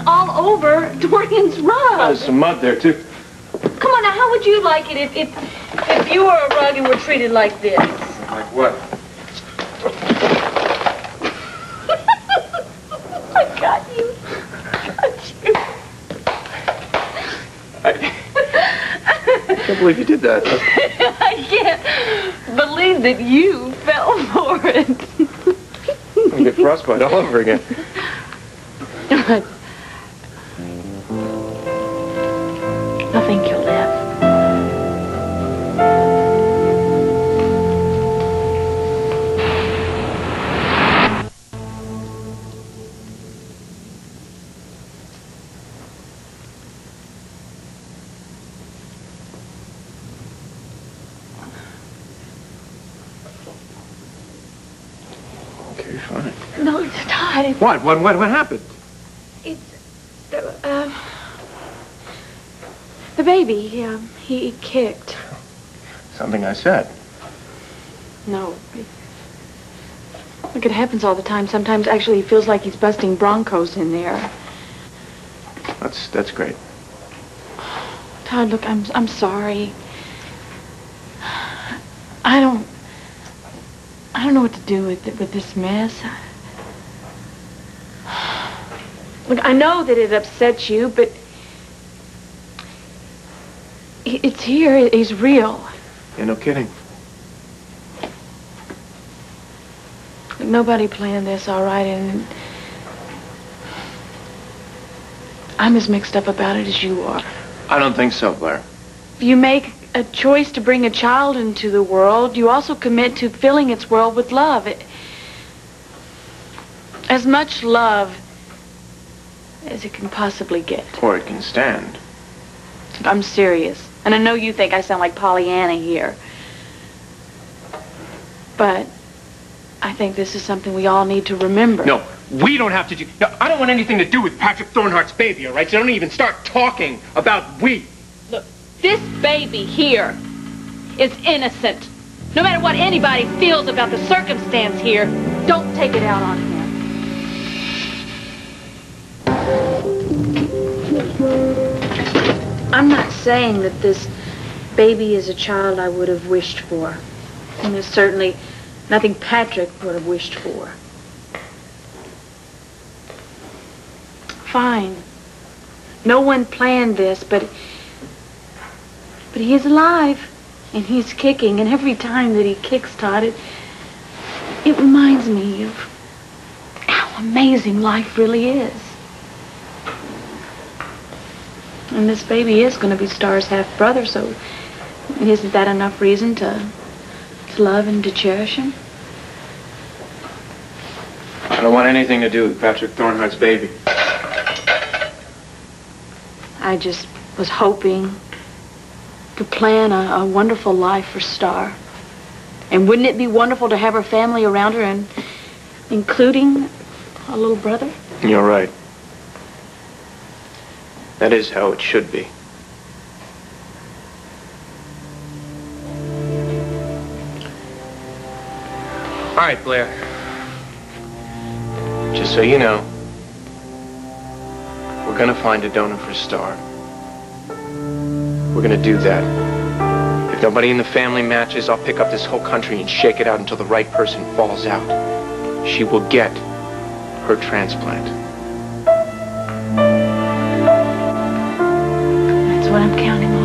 all over Dorian's rug. There's some mud there, too. Come on, now, how would you like it if you were a rug and were treated like this? Like what? I got you. I can't believe you did that. I can't believe that you fell for it. I'm get frostbite all over again. I think you'll live. Okay, fine. No, it's Todd. What happened? It's the baby. He kicked. Something I said. No. Look, it happens all the time. Sometimes, actually, he feels like he's busting broncos in there. That's great. Todd, look, I'm sorry. I don't know what to do with this mess. Look, I know that it upsets you, but it's here. He's real. Yeah, no kidding. Look, nobody planned this, all right, and I'm as mixed up about it as you are. I don't think so, Blair. If you make a choice to bring a child into the world, you also commit to filling its world with love. As much love as it can possibly get. Or it can stand. I'm serious. And I know you think I sound like Pollyanna here. But I think this is something we all need to remember. No, we don't have to do... No, I don't want anything to do with Patrick Thornhart's baby, all right? So don't even start talking about we. Look, this baby here is innocent. No matter what anybody feels about the circumstance here, don't take it out on him. I'm not saying that this baby is a child I would have wished for. And there's certainly nothing Patrick would have wished for. Fine. No one planned this, but he is alive. And he's kicking. And every time that he kicks, Todd, it reminds me of how amazing life really is. And this baby is going to be Star's half-brother, so isn't that enough reason to love and to cherish him? I don't want anything to do with Patrick Thornhart's baby. I just was hoping to plan a wonderful life for Star. And wouldn't it be wonderful to have her family around her, and including a little brother? You're right. That is how it should be. All right, Blair. Just so you know, we're gonna find a donor for Star. We're gonna do that. If nobody in the family matches, I'll pick up this whole country and shake it out until the right person falls out. She will get her transplant. That's what I'm counting on.